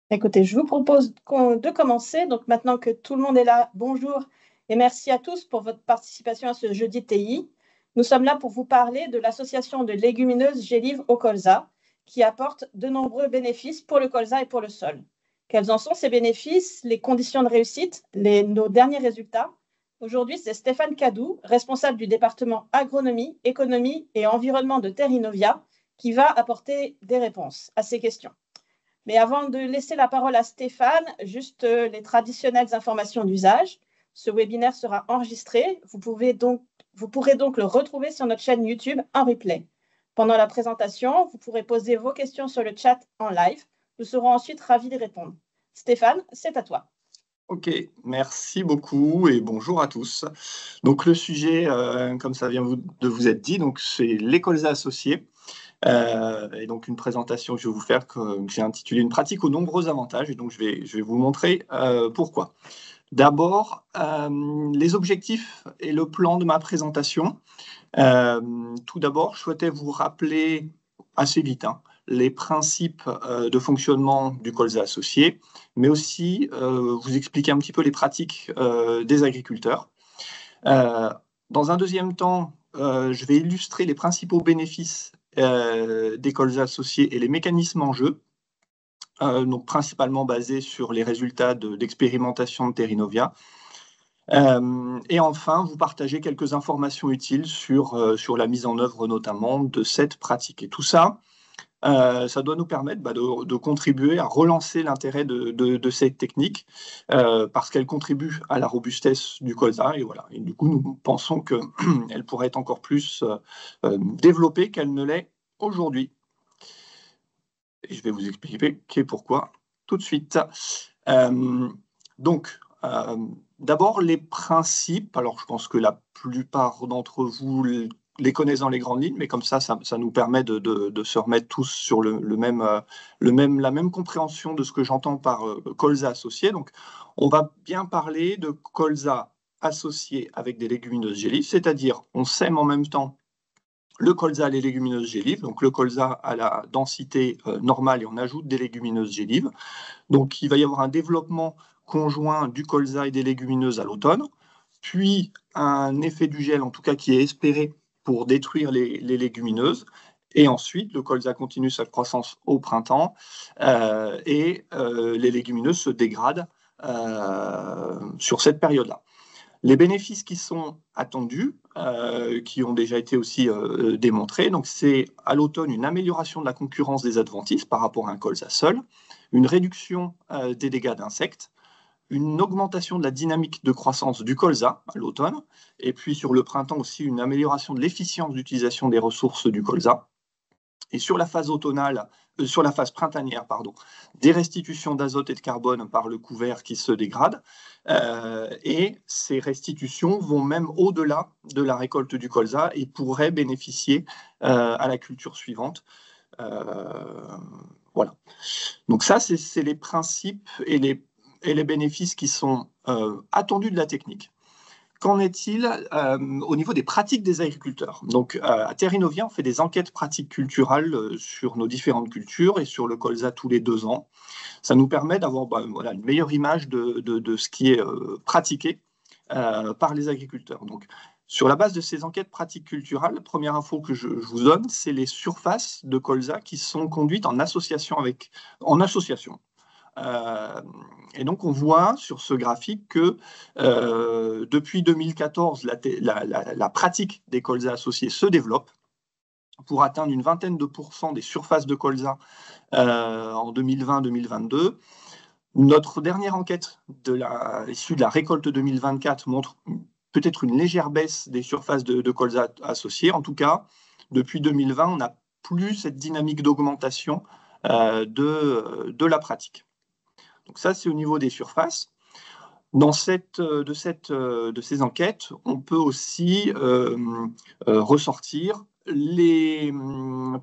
Écoutez, je vous propose de commencer. Donc maintenant que tout le monde est là, bonjour et merci à tous pour votre participation à ce jeudi TI. Nous sommes là pour vous parler de l'association de légumineuses Gélive au colza, qui apporte de nombreux bénéfices pour le colza et pour le sol. Quels en sont ces bénéfices, les conditions de réussite, nos derniers résultats? Aujourd'hui, c'est Stéphane Cadou, responsable du département agronomie, économie et environnement de Terrinovia, qui va apporter des réponses à ces questions. Mais avant de laisser la parole à Stéphane, juste les traditionnelles informations d'usage. Ce webinaire sera enregistré. Vous pourrez donc le retrouver sur notre chaîne YouTube en replay. Pendant la présentation, vous pourrez poser vos questions sur le chat en live. Nous serons ensuite ravis de répondre. Stéphane, c'est à toi. Ok, merci beaucoup et bonjour à tous. Donc le sujet, comme ça vient de vous être dit, donc c'est les colzas associés. Et donc une présentation que je vais vous faire que j'ai intitulée Une pratique aux nombreux avantages. Et donc je vais vous montrer pourquoi. D'abord, les objectifs et le plan de ma présentation. Tout d'abord, je souhaitais vous rappeler assez vite les principes de fonctionnement du colza associé, mais aussi vous expliquer un petit peu les pratiques des agriculteurs. Dans un deuxième temps, je vais illustrer les principaux bénéfices des colzas associés et les mécanismes en jeu, donc principalement basés sur les résultats d'expérimentation de Terrinovia. Et enfin, vous partagez quelques informations utiles sur la mise en œuvre notamment de cette pratique. Et tout ça, ça doit nous permettre de contribuer à relancer l'intérêt de cette technique parce qu'elle contribue à la robustesse du colza. Et voilà. Et du coup, nous pensons qu'elle pourrait être encore plus développée qu'elle ne l'est aujourd'hui. Et je vais vous expliquer pourquoi tout de suite. Donc, d'abord, les principes. Alors, je pense que la plupart d'entre vous les connaissent dans les grandes lignes, mais comme ça nous permet de se remettre tous sur la même compréhension de ce que j'entends par colza associé. Donc, on va bien parler de colza associé avec des légumineuses gélives, c'est-à-dire on sème en même temps le colza, les légumineuses gélives. Donc, le colza a la densité normale et on ajoute des légumineuses gélives. Donc, il va y avoir un développement conjoint du colza et des légumineuses à l'automne, puis un effet du gel, en tout cas qui est espéré pour détruire les légumineuses. Et ensuite, le colza continue sa croissance au printemps et les légumineuses se dégradent sur cette période-là. Les bénéfices qui sont attendus, qui ont déjà été aussi démontrés, donc c'est à l'automne une amélioration de la concurrence des adventices par rapport à un colza seul, une réduction des dégâts d'insectes, une augmentation de la dynamique de croissance du colza à l'automne, et puis sur le printemps aussi une amélioration de l'efficience d'utilisation des ressources du colza. Et sur la phase sur la phase printanière, des restitutions d'azote et de carbone par le couvert qui se dégrade. Et ces restitutions vont même au-delà de la récolte du colza et pourraient bénéficier à la culture suivante. Voilà. Donc ça, c'est les principes et les bénéfices qui sont attendus de la technique. Qu'en est-il au niveau des pratiques des agriculteurs? Donc, à Terrinovia, on fait des enquêtes pratiques culturales sur nos différentes cultures et sur le colza tous les 2 ans. Ça nous permet d'avoir une meilleure image de ce qui est pratiqué par les agriculteurs. Donc, sur la base de ces enquêtes pratiques culturales, la première info que je vous donne, c'est les surfaces de colza qui sont conduites en association. Et donc, on voit sur ce graphique que depuis 2014, la pratique des colzas associés se développe pour atteindre une vingtaine de pourcents des surfaces de colza en 2020-2022. Notre dernière enquête issue de la récolte 2024 montre peut-être une légère baisse des surfaces de colza associées. En tout cas, depuis 2020, on n'a plus cette dynamique d'augmentation de la pratique. Donc ça, c'est au niveau des surfaces. De ces enquêtes, on peut aussi ressortir les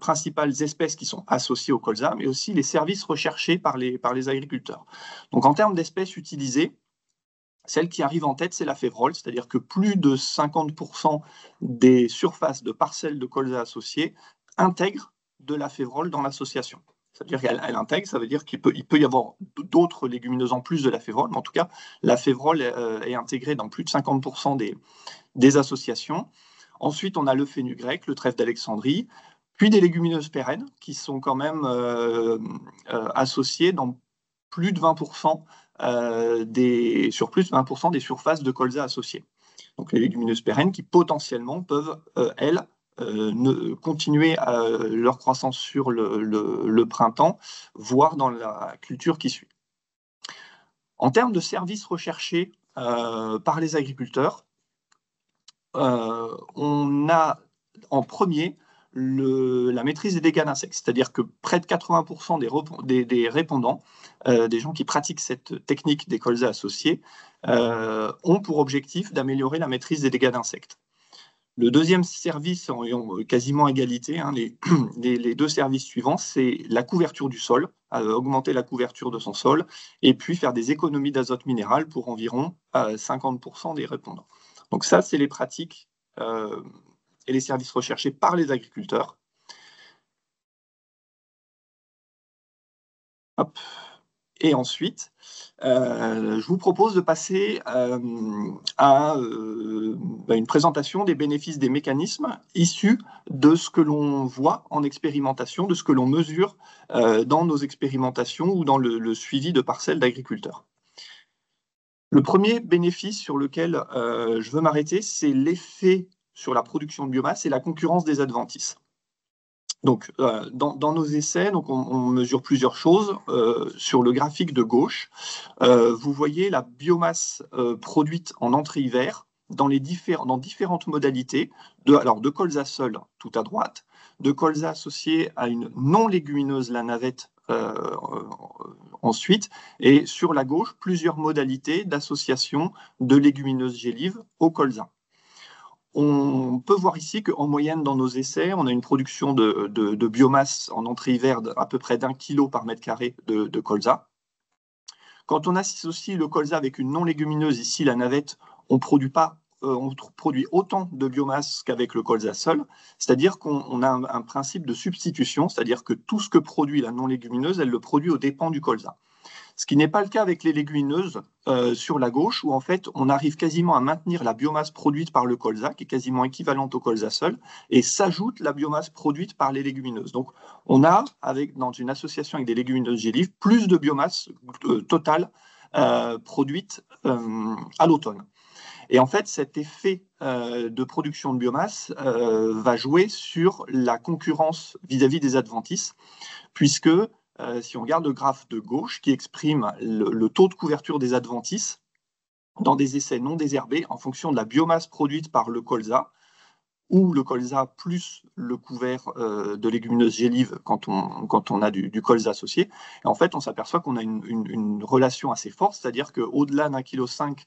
principales espèces qui sont associées au colza, mais aussi les services recherchés par les agriculteurs. Donc en termes d'espèces utilisées, celle qui arrive en tête, c'est la févrole, c'est-à-dire que plus de 50% des surfaces de parcelles de colza associées intègrent de la févrole dans l'association. Ça veut dire qu'elle intègre, ça veut dire qu'il peut y avoir d'autres légumineuses en plus de la févrole, mais en tout cas, la févrole est intégrée dans plus de 50% des associations. Ensuite, on a le fenugrec, le trèfle d'Alexandrie, puis des légumineuses pérennes qui sont quand même associées dans plus de 20% sur plus de 20% des surfaces de colza associées. Donc les légumineuses pérennes qui potentiellement peuvent, elles, continuer leur croissance sur le printemps, voire dans la culture qui suit. En termes de services recherchés par les agriculteurs, on a en premier la maîtrise des dégâts d'insectes, c'est-à-dire que près de 80% des répondants, des gens qui pratiquent cette technique des colzas associés, ont pour objectif d'améliorer la maîtrise des dégâts d'insectes. Le deuxième service, en quasiment égalité, les deux services suivants, c'est la couverture du sol, augmenter la couverture de son sol, et puis faire des économies d'azote minéral pour environ 50% des répondants. Donc ça, c'est les pratiques et les services recherchés par les agriculteurs. Hop. Et ensuite, je vous propose de passer à une présentation des bénéfices des mécanismes issus de ce que l'on voit en expérimentation, de ce que l'on mesure dans nos expérimentations ou dans le suivi de parcelles d'agriculteurs. Le premier bénéfice sur lequel je veux m'arrêter, c'est l'effet sur la production de biomasse et la concurrence des adventices. Donc, dans nos essais, on mesure plusieurs choses. Sur le graphique de gauche, vous voyez la biomasse produite en entrée-hiver dans différentes modalités, de colza seul, tout à droite, de colza associé à une non-légumineuse, la navette, ensuite, et sur la gauche, plusieurs modalités d'association de légumineuses gélives au colza. On peut voir ici qu'en moyenne, dans nos essais, on a une production de biomasse en entrée-hiver à peu près d'1 kg par mètre carré de colza. Quand on associe le colza avec une non-légumineuse, ici la navette, on produit autant de biomasse qu'avec le colza seul, c'est-à-dire qu'on a un principe de substitution, c'est-à-dire que tout ce que produit la non-légumineuse, elle le produit aux dépens du colza. Ce qui n'est pas le cas avec les légumineuses sur la gauche, où en fait on arrive quasiment à maintenir la biomasse produite par le colza, qui est quasiment équivalente au colza seul, et s'ajoute la biomasse produite par les légumineuses. Donc on a, dans une association avec des légumineuses gélives, plus de biomasse totale produite à l'automne. Et en fait, cet effet de production de biomasse va jouer sur la concurrence vis-à-vis des adventices, puisque si on regarde le graphe de gauche qui exprime le taux de couverture des adventices dans des essais non désherbés en fonction de la biomasse produite par le colza, ou le colza plus le couvert de légumineuses gélives quand on a du colza associé. Et en fait, on s'aperçoit qu'on a une relation assez forte, c'est-à-dire qu'au-delà d'1,5 kg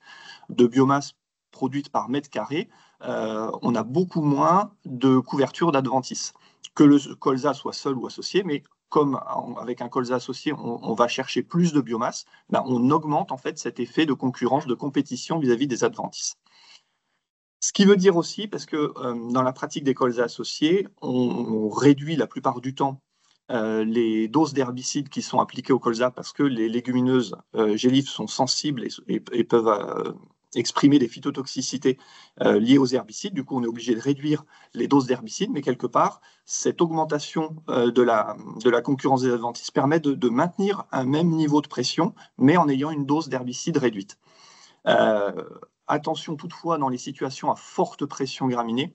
de biomasse produite par mètre carré, on a beaucoup moins de couverture d'adventices. Que le colza soit seul ou associé, mais comme avec un colza associé, on va chercher plus de biomasse, on augmente en fait cet effet de concurrence, de compétition vis-à-vis des adventices. Ce qui veut dire aussi, parce que dans la pratique des colzas associés, on réduit la plupart du temps les doses d'herbicides qui sont appliquées au colza, parce que les légumineuses gélives sont sensibles et peuvent exprimer des phytotoxicités liées aux herbicides. Du coup, on est obligé de réduire les doses d'herbicides, mais quelque part, cette augmentation de la concurrence des adventices permet de maintenir un même niveau de pression, mais en ayant une dose d'herbicide réduite. Attention toutefois dans les situations à forte pression graminée,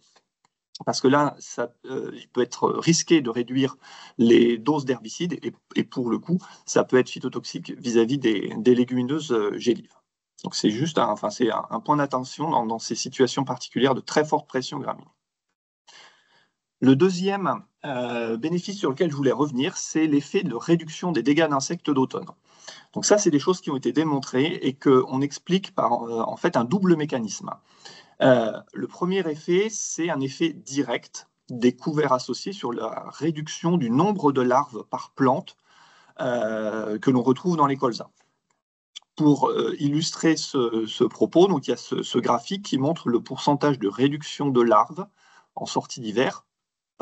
parce que là, il peut être risqué de réduire les doses d'herbicides, et pour le coup, ça peut être phytotoxique vis-à-vis des légumineuses gélives. Donc c'est juste un point d'attention dans ces situations particulières de très forte pression graminée. Le deuxième bénéfice sur lequel je voulais revenir, c'est l'effet de réduction des dégâts d'insectes d'automne. Donc ça, c'est des choses qui ont été démontrées et qu'on explique par en fait un double mécanisme. Le premier effet, c'est un effet direct des couverts associés sur la réduction du nombre de larves par plante que l'on retrouve dans les colzas. Pour illustrer ce propos, donc il y a ce graphique qui montre le pourcentage de réduction de larves en sortie d'hiver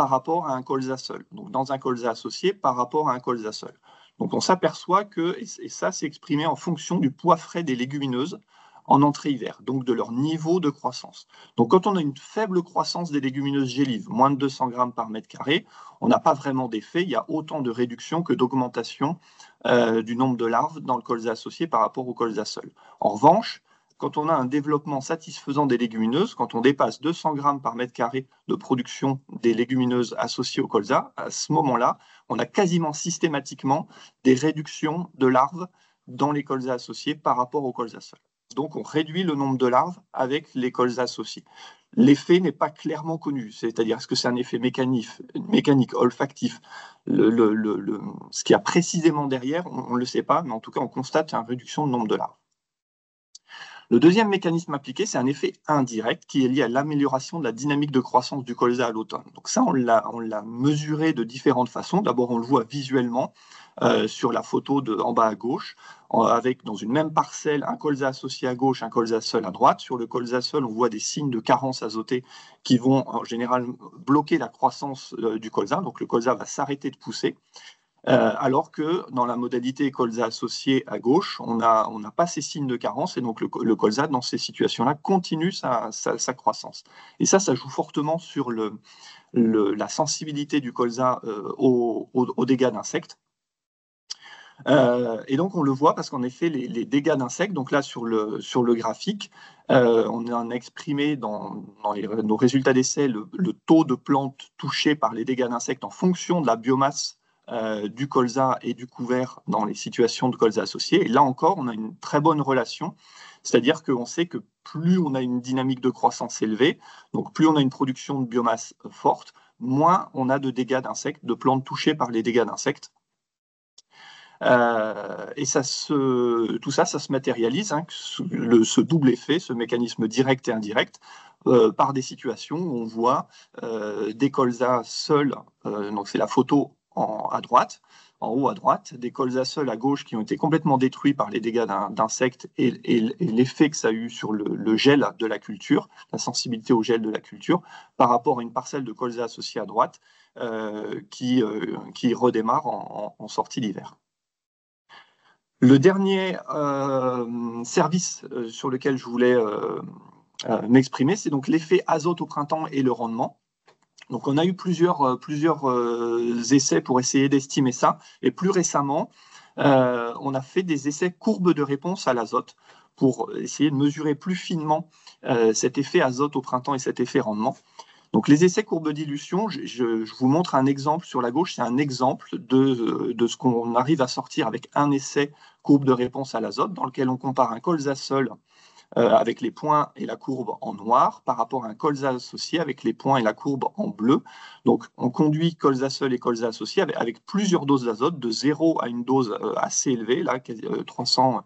par rapport à un colza seul. Donc dans un colza associé par rapport à un colza seul. Donc on s'aperçoit que, et ça c'est exprimé en fonction du poids frais des légumineuses en entrée hiver, donc de leur niveau de croissance. Donc quand on a une faible croissance des légumineuses gélives, moins de 200 grammes par mètre carré, on n'a pas vraiment d'effet, il y a autant de réduction que d'augmentation du nombre de larves dans le colza associé par rapport au colza seul. En revanche, quand on a un développement satisfaisant des légumineuses, quand on dépasse 200 grammes par mètre carré de production des légumineuses associées au colza, à ce moment-là, on a quasiment systématiquement des réductions de larves dans les colzas associés par rapport au colza seul. Donc, on réduit le nombre de larves avec les colzas associés. L'effet n'est pas clairement connu, c'est-à-dire est-ce que c'est un effet mécanique, olfactif, ce qu'il y a précisément derrière, on ne le sait pas, mais en tout cas, on constate une réduction de nombre de larves. Le deuxième mécanisme appliqué, c'est un effet indirect qui est lié à l'amélioration de la dynamique de croissance du colza à l'automne. Donc ça, on l'a mesuré de différentes façons. D'abord, on le voit visuellement sur la photo en bas à gauche, avec dans une même parcelle un colza associé à gauche, un colza seul à droite. Sur le colza seul, on voit des signes de carence azotée qui vont en général bloquer la croissance du colza. Donc le colza va s'arrêter de pousser. Alors que dans la modalité colza associé à gauche, on n'a pas ces signes de carence et donc le colza, dans ces situations-là, continue sa croissance. Et ça joue fortement sur la sensibilité du colza aux dégâts d'insectes. Et donc on le voit parce qu'en effet, les dégâts d'insectes, donc là sur le graphique, on a exprimé dans nos résultats d'essai le taux de plantes touchées par les dégâts d'insectes en fonction de la biomasse du colza et du couvert dans les situations de colza associées. Et là encore, on a une très bonne relation, c'est-à-dire qu'on sait que plus on a une dynamique de croissance élevée, donc plus on a une production de biomasse forte, moins on a de dégâts d'insectes, de plantes touchées par les dégâts d'insectes. Et tout ça se matérialise, hein, ce double effet, ce mécanisme direct et indirect, par des situations où on voit des colzas seuls, donc c'est la photo à droite, en haut à droite, des colzas seuls à gauche qui ont été complètement détruits par les dégâts d'insectes et l'effet que ça a eu sur le gel de la culture, la sensibilité au gel de la culture, par rapport à une parcelle de colza associée à droite qui redémarre en sortie d'hiver. Le dernier service sur lequel je voulais m'exprimer, c'est donc l'effet azote au printemps et le rendement. Donc, on a eu plusieurs essais pour essayer d'estimer ça. Et plus récemment, on a fait des essais courbes de réponse à l'azote pour essayer de mesurer plus finement cet effet azote au printemps et cet effet rendement. Donc, les essais courbes dilution, je vous montre un exemple sur la gauche. C'est un exemple de ce qu'on arrive à sortir avec un essai courbe de réponse à l'azote dans lequel on compare un colza seul avec les points et la courbe en noir par rapport à un colza associé avec les points et la courbe en bleu. Donc, on conduit colza seul et colza associé avec plusieurs doses d'azote, de 0 à une dose assez élevée, là, 300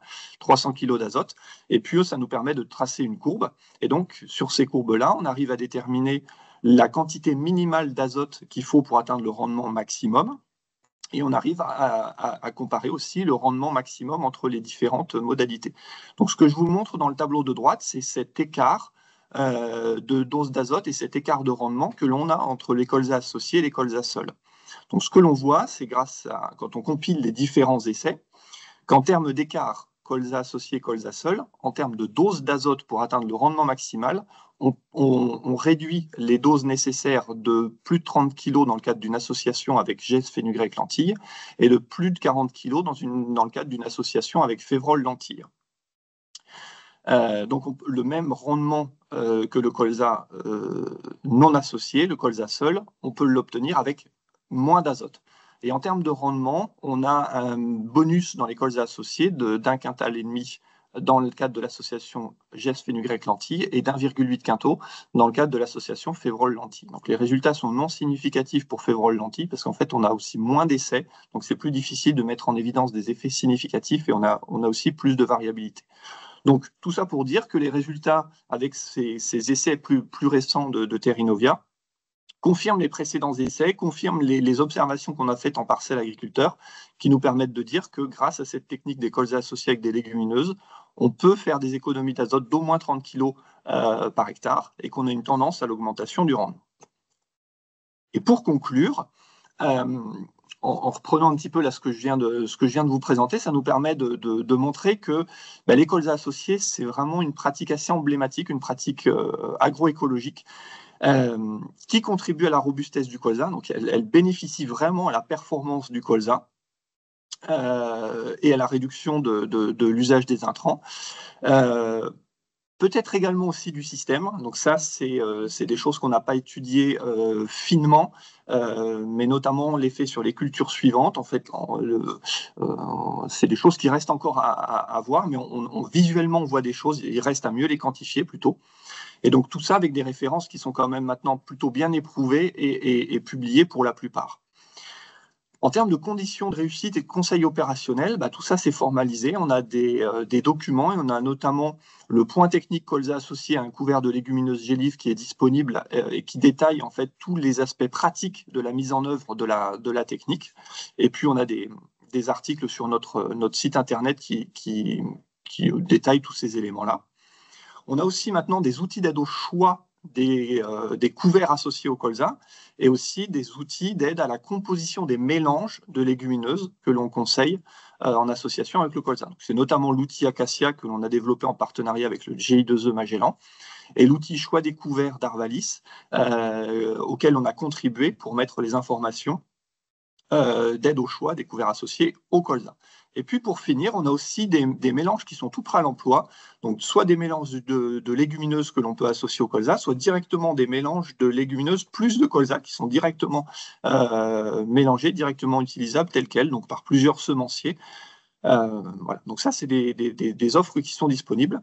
kg d'azote. Et puis, ça nous permet de tracer une courbe. Et donc, sur ces courbes-là, on arrive à déterminer la quantité minimale d'azote qu'il faut pour atteindre le rendement maximum. Et on arrive à comparer aussi le rendement maximum entre les différentes modalités. Donc, ce que je vous montre dans le tableau de droite, c'est cet écart de dose d'azote et cet écart de rendement que l'on a entre les colzas associés et les colzas seuls. Donc, ce que l'on voit, c'est quand on compile les différents essais, qu'en termes d'écart colza associé, colza seul, en termes de dose d'azote pour atteindre le rendement maximal, on réduit les doses nécessaires de plus de 30 kg dans le cadre d'une association avec GES fenugrec lentilles et de plus de 40 kg dans le cadre d'une association avec févrole lentilles. Donc le même rendement que le colza non associé, le colza seul, on peut l'obtenir avec moins d'azote. Et en termes de rendement, on a un bonus dans les colzas associés d'1,5 quintal dans le cadre de l'association GES fenugrec lentilles et d'1,8 quintal dans le cadre de l'association févrole lentilles. Donc les résultats sont non significatifs pour févrole lentilles parce qu'en fait on a aussi moins d'essais, donc c'est plus difficile de mettre en évidence des effets significatifs et on a aussi plus de variabilité. Donc tout ça pour dire que les résultats avec ces essais plus récents de Terrinovia confirment les précédents essais, confirment les observations qu'on a faites en parcelle agriculteur, qui nous permettent de dire que grâce à cette technique des colzas associés avec des légumineuses, on peut faire des économies d'azote d'au moins 30 kg par hectare et qu'on a une tendance à l'augmentation du rendement. Et pour conclure, en reprenant un petit peu là ce que je viens de vous présenter, ça nous permet de montrer que les colzas associés, c'est vraiment une pratique assez emblématique, une pratique agroécologique qui contribue à la robustesse du colza. Donc, elle bénéficie vraiment à la performance du colza et à la réduction de l'usage des intrants. Peut-être également aussi du système. Donc ça, c'est des choses qu'on n'a pas étudiées finement, mais notamment l'effet sur les cultures suivantes. En fait, c'est des choses qui restent encore à voir, mais visuellement, on voit des choses, il reste à mieux les quantifier plutôt. Et donc tout ça avec des références qui sont quand même maintenant plutôt bien éprouvées et publiées pour la plupart. En termes de conditions de réussite et de conseils opérationnels, tout ça c'est formalisé. On a des documents et on a notamment le point technique colza associé à un couvert de légumineuses gélives qui est disponible et qui détaille en fait tous les aspects pratiques de la mise en œuvre de la technique. Et puis on a des articles sur notre site internet qui détaillent tous ces éléments-là. On a aussi maintenant des outils d'aide au choix des couverts associés au colza et aussi des outils d'aide à la composition des mélanges de légumineuses que l'on conseille en association avec le colza. C'est notamment l'outil Acacia que l'on a développé en partenariat avec le GI2E Magellan et l'outil choix des couverts d'Arvalis auquel on a contribué pour mettre les informations d'aide au choix des couverts associés au colza. Et puis pour finir, on a aussi des mélanges qui sont tout prêts à l'emploi, donc soit des mélanges de légumineuses que l'on peut associer au colza, soit directement des mélanges de légumineuses plus de colza qui sont directement mélangés, directement utilisables tels quels, donc par plusieurs semenciers. Voilà. Donc ça, c'est des offres qui sont disponibles.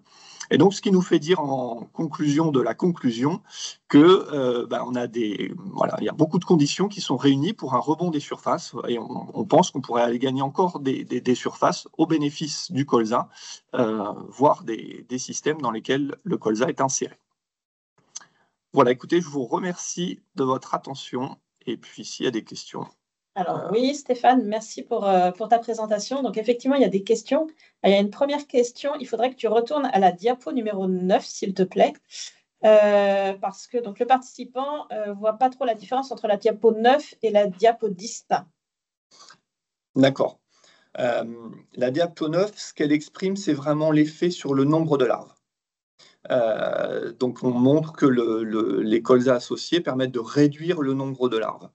Et donc, ce qui nous fait dire en conclusion de la conclusion que on a il y a beaucoup de conditions qui sont réunies pour un rebond des surfaces et on pense qu'on pourrait aller gagner encore des surfaces au bénéfice du colza, voire des systèmes dans lesquels le colza est inséré. Voilà, écoutez, je vous remercie de votre attention et puis s'il y a des questions. Alors oui, Stéphane, merci pour ta présentation. Donc effectivement, il y a des questions. Il y a une première question. Il faudrait que tu retournes à la diapo numéro 9, s'il te plaît, parce que donc, le participant ne voit pas trop la différence entre la diapo 9 et la diapo 10. D'accord. La diapo 9, ce qu'elle exprime, c'est vraiment l'effet sur le nombre de larves. Donc on montre que les colzas associés permettent de réduire le nombre de larves.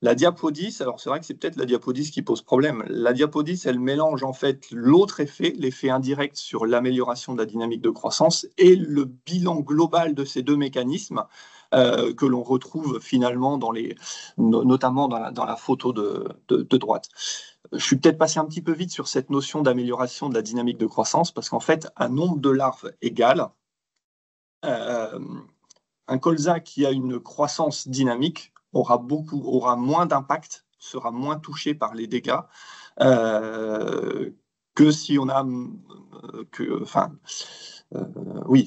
La diapo 10, alors c'est vrai que c'est peut-être la diapo 10 qui pose problème. La diapo 10, elle mélange en fait l'autre effet, l'effet indirect sur l'amélioration de la dynamique de croissance et le bilan global de ces deux mécanismes que l'on retrouve finalement notamment dans la photo de droite. Je suis peut-être passé un petit peu vite sur cette notion d'amélioration de la dynamique de croissance parce qu'en fait, un nombre de larves égal, un colza qui a une croissance dynamique aura moins d'impact, sera moins touché par les dégâts que si on a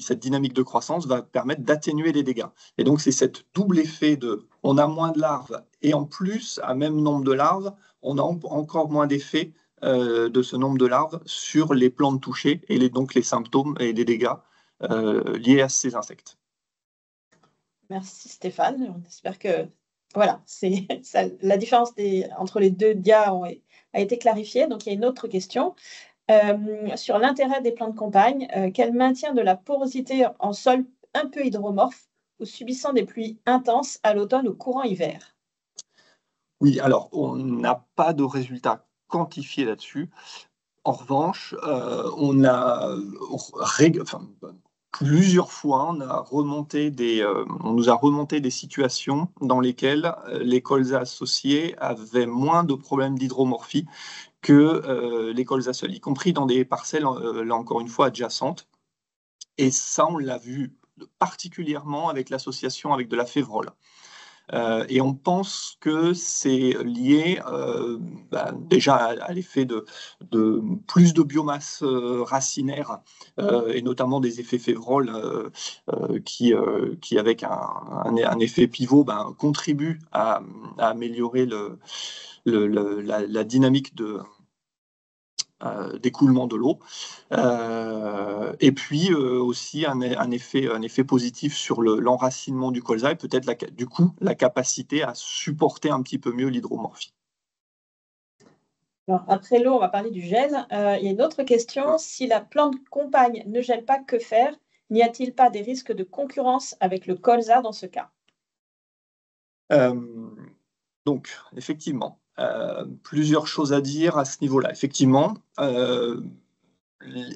cette dynamique de croissance va permettre d'atténuer les dégâts. Et donc c'est cet double effet on a moins de larves et en plus, à même nombre de larves, on a encore moins d'effet de ce nombre de larves sur les plantes touchées et donc les symptômes et les dégâts liés à ces insectes. Merci Stéphane. On espère que voilà, la différence entre les deux dias a été clarifiée. Donc, il y a une autre question sur l'intérêt des plantes compagnes. Quel maintien de la porosité en sol un peu hydromorphe ou subissant des pluies intenses à l'automne ou courant hiver? Oui, alors, on n'a pas de résultats quantifiés là-dessus. En revanche, on a plusieurs fois, on nous a remonté des situations dans lesquelles les colzas associés avaient moins de problèmes d'hydromorphie que les colzas seuls, y compris dans des parcelles, là encore une fois, adjacentes. Et ça, on l'a vu particulièrement avec l'association avec de la févrole. Et on pense que c'est lié déjà à l'effet de plus de biomasse racinaire et notamment des effets févroles qui avec un effet pivot, contribuent à améliorer la dynamique d'écoulement de l'eau. Et puis aussi un effet positif sur l'enracinement du colza et peut-être du coup la capacité à supporter un petit peu mieux l'hydromorphie. Alors, après l'eau, on va parler du gel. Il y a une autre question. Si la plante compagne ne gèle pas, que faire? N'y a-t-il pas des risques de concurrence avec le colza dans ce cas? Donc, effectivement, plusieurs choses à dire à ce niveau-là. Effectivement, il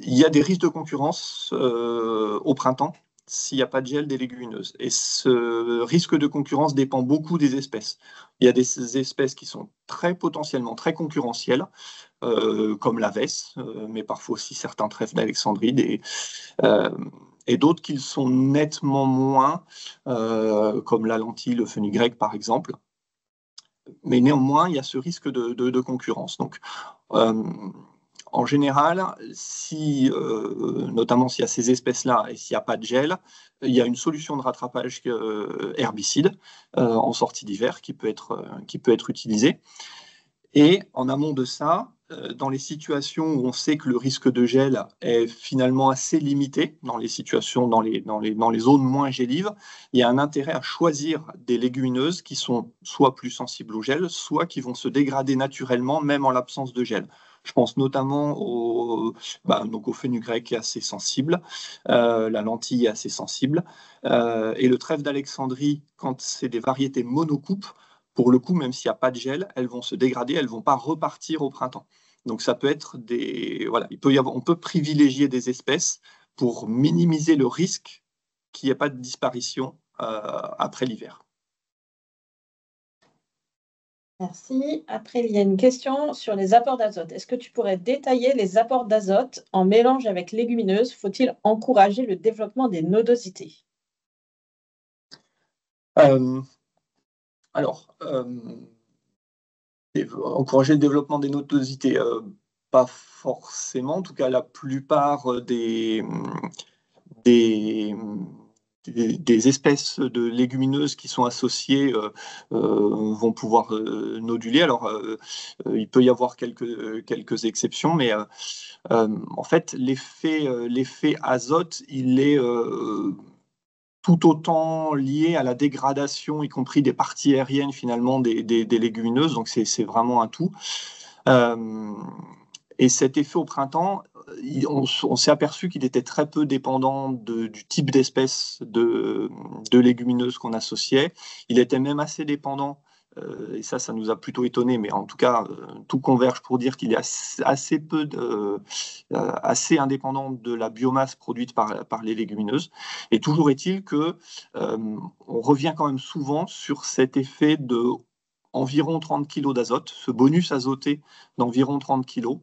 y a des risques de concurrence au printemps s'il n'y a pas de gel des légumineuses. Et ce risque de concurrence dépend beaucoup des espèces. Il y a des espèces qui sont potentiellement très concurrentielles, comme la vesse, mais parfois aussi certains trèfles d'Alexandrie, et d'autres qui le sont nettement moins, comme la lentille, le fenugrec par exemple. Mais néanmoins, il y a ce risque de concurrence. Donc, en général, notamment s'il y a ces espèces-là et s'il n'y a pas de gel, il y a une solution de rattrapage herbicide en sortie d'hiver qui peut être utilisée. Et en amont de ça, dans les situations où on sait que le risque de gel est finalement assez limité, dans les situations, dans les zones moins gélives, il y a un intérêt à choisir des légumineuses qui sont soit plus sensibles au gel, soit qui vont se dégrader naturellement, même en l'absence de gel. Je pense notamment donc au fenugrec qui est assez sensible, la lentille est assez sensible, et le trèfle d'Alexandrie, quand c'est des variétés monocoupes, pour le coup, même s'il n'y a pas de gel, elles vont se dégrader, elles ne vont pas repartir au printemps. Donc ça peut être voilà, on peut privilégier des espèces pour minimiser le risque qu'il n'y ait pas de disparition après l'hiver. Merci. Après, il y a une question sur les apports d'azote. Est-ce que tu pourrais détailler les apports d'azote en mélange avec légumineuses? Faut-il encourager le développement des nodosités? Alors, encourager le développement des nodosités, pas forcément. En tout cas, la plupart des espèces de légumineuses qui sont associées vont pouvoir noduler. Alors, il peut y avoir quelques exceptions, mais en fait, l'effet azote, il est tout autant lié à la dégradation, y compris des parties aériennes finalement des légumineuses. Donc, c'est vraiment un tout. Et cet effet au printemps, on s'est aperçu qu'il était très peu dépendant du type d'espèce de légumineuses qu'on associait. Il était même assez dépendant, et ça nous a plutôt étonné, mais en tout cas, tout converge pour dire qu'il est assez indépendant de la biomasse produite par les légumineuses. Et toujours est-il que on revient quand même souvent sur cet effet de environ 30 kg d'azote, ce bonus azoté d'environ 30 kg.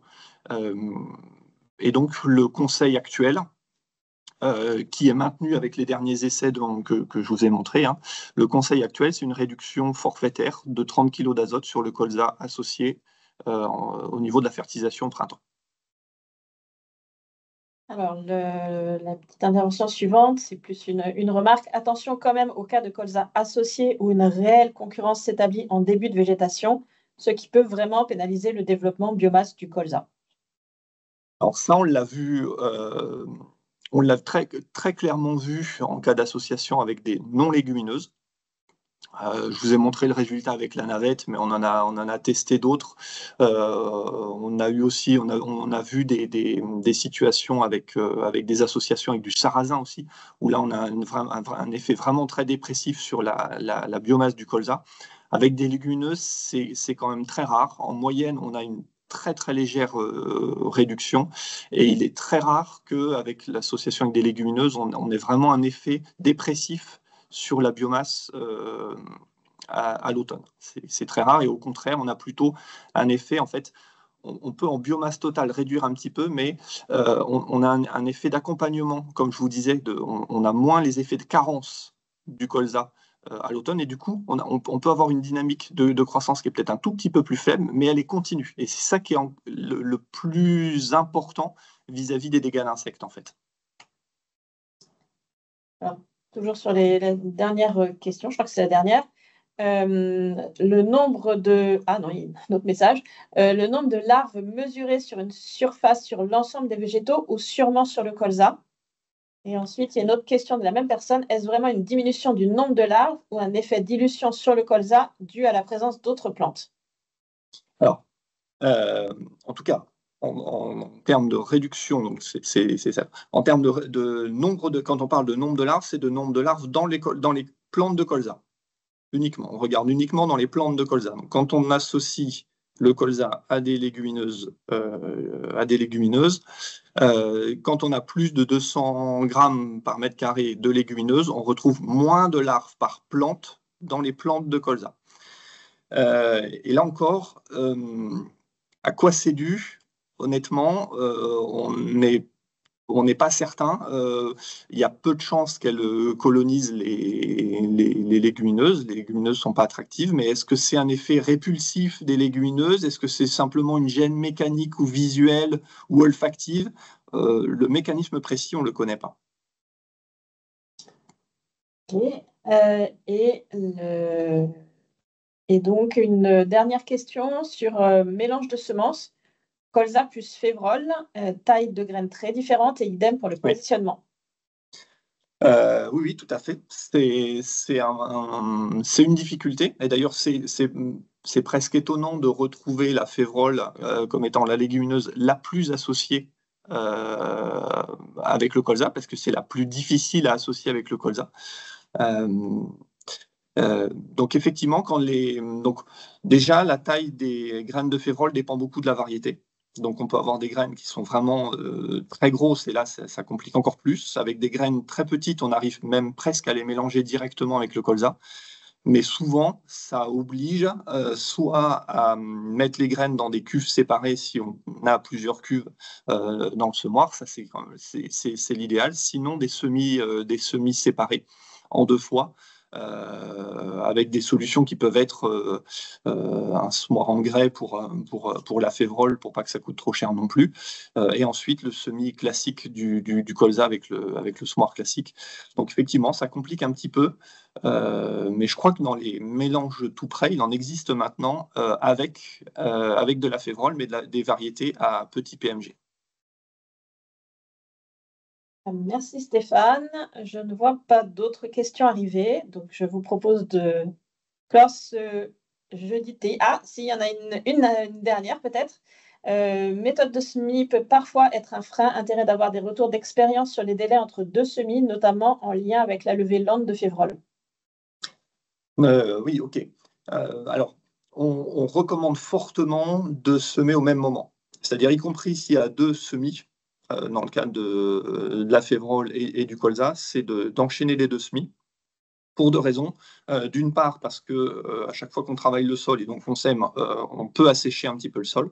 Et donc, le conseil actuel, qui est maintenu avec les derniers essais que je vous ai montrés, le conseil actuel, c'est une réduction forfaitaire de 30 kg d'azote sur le colza associé au niveau de la fertilisation au printemps. Alors, la petite intervention suivante, c'est plus une remarque. Attention quand même au cas de colza associé où une réelle concurrence s'établit en début de végétation, ce qui peut vraiment pénaliser le développement biomasse du colza. Alors ça, on l'a vu, on l'a très, très clairement vu en cas d'association avec des non-légumineuses. Je vous ai montré le résultat avec la navette, mais on en a testé d'autres. On a vu des situations avec des associations avec du sarrasin aussi, où là on a un effet vraiment très dépressif sur la biomasse du colza. Avec des légumineuses, c'est quand même très rare. En moyenne, on a une très très légère réduction, et il est très rare qu'avec l'association avec des légumineuses, on ait vraiment un effet dépressif sur la biomasse à l'automne. C'est très rare, et au contraire, on a plutôt un effet, en fait, on peut en biomasse totale réduire un petit peu, mais on a un effet d'accompagnement, comme je vous disais, on a moins les effets de carence du colza à l'automne, et du coup, on peut avoir une dynamique de croissance qui est peut-être un tout petit peu plus faible, mais elle est continue. Et c'est ça qui est le plus important vis-à-vis des dégâts d'insectes, en fait. Alors, toujours sur les dernières questions, je crois que c'est la dernière. le nombre de... Ah non, il y a un autre message. Le nombre de larves mesurées sur une surface sur l'ensemble des végétaux ou sûrement sur le colza. Et ensuite, il y a une autre question de la même personne. Est-ce vraiment une diminution du nombre de larves ou un effet dilution sur le colza dû à la présence d'autres plantes? Alors, en tout cas, en termes de réduction, donc c'est ça. En termes de nombre de, quand on parle de nombre de larves, c'est de nombre de larves dans les plantes de colza. Uniquement. On regarde uniquement dans les plantes de colza. Donc, quand on associe le colza à des légumineuses, quand on a plus de 200 grammes par mètre carré de légumineuses, on retrouve moins de larves par plante dans les plantes de colza. Et là encore, à quoi c'est dû? Honnêtement, on n'est pas certain. Il y a peu de chances qu'elles colonisent les légumineuses. Les légumineuses ne sont pas attractives, mais est-ce que c'est un effet répulsif des légumineuses? Est-ce que c'est simplement une gêne mécanique ou visuelle ou olfactive? Le mécanisme précis, on ne le connaît pas. Okay. Et donc, une dernière question sur mélange de semences. Colza plus févrole, taille de graines très différentes et idem pour le positionnement. Oui, tout à fait. C'est une difficulté. Et d'ailleurs, c'est presque étonnant de retrouver la févrole comme étant la légumineuse la plus associée avec le colza, parce que c'est la plus difficile à associer avec le colza. Donc effectivement, donc, déjà, la taille des graines de févrole dépend beaucoup de la variété. Donc on peut avoir des graines qui sont vraiment très grosses, et là ça complique encore plus. Avec des graines très petites, on arrive même presque à les mélanger directement avec le colza. Mais souvent, ça oblige soit à mettre les graines dans des cuves séparées si on a plusieurs cuves dans le semoir, ça c'est l'idéal. Sinon, des semis séparés en 2 fois, avec des solutions qui peuvent être un semoir en grès pour la févrole, pour pas que ça coûte trop cher non plus, et ensuite le semis classique du colza avec le semoir classique. Donc effectivement, ça complique un petit peu, mais je crois que dans les mélanges tout prêts, il en existe maintenant avec de la févrole, mais des variétés à petit PMG. Merci Stéphane. Je ne vois pas d'autres questions arriver, donc je vous propose de clore ce jeudi thé. Ah, s'il y en a une dernière peut-être. Méthode de semis peut parfois être un frein. Intérêt d'avoir des retours d'expérience sur les délais entre 2 semis, notamment en lien avec la levée lente de févrole. Oui, ok. Alors, on recommande fortement de semer au même moment, c'est-à-dire y compris s'il y a 2 semis, dans le cas de la févrole et du colza, c'est d'enchaîner les 2 semis pour 2 raisons. D'une part, parce que à chaque fois qu'on travaille le sol et donc on sème, on peut assécher un petit peu le sol.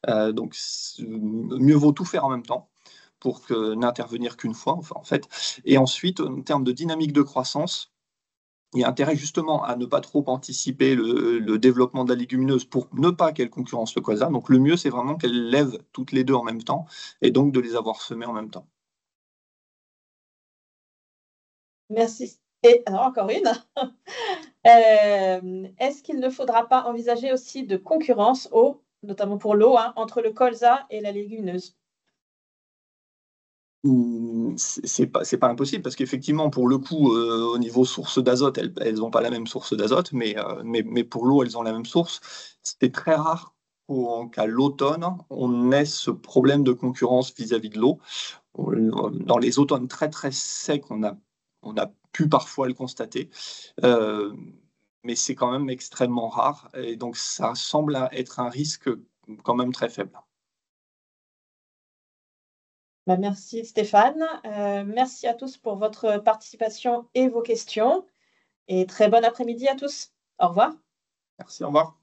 Donc, mieux vaut tout faire en même temps pour n'intervenir qu'une fois, enfin, en fait. Et ensuite, en termes de dynamique de croissance, il y a intérêt justement à ne pas trop anticiper le développement de la légumineuse pour ne pas qu'elle concurrence le colza. Donc le mieux, c'est vraiment qu'elle lève toutes les 2 en même temps et donc de les avoir semées en même temps. Merci. Et alors, encore une. Est-ce qu'il ne faudra pas envisager aussi de concurrence notamment pour l'eau, entre le colza et la légumineuse? C'est pas impossible parce qu'effectivement, pour le coup, au niveau source d'azote, elles n'ont pas la même source d'azote, mais pour l'eau, elles ont la même source. C'est très rare qu'à l'automne, on ait ce problème de concurrence vis-à-vis de l'eau. Dans les automnes très très secs, on a pu parfois le constater, mais c'est quand même extrêmement rare, et donc ça semble être un risque quand même très faible. Merci Stéphane. Merci à tous pour votre participation et vos questions. Et très bon après-midi à tous. Au revoir. Merci, au revoir.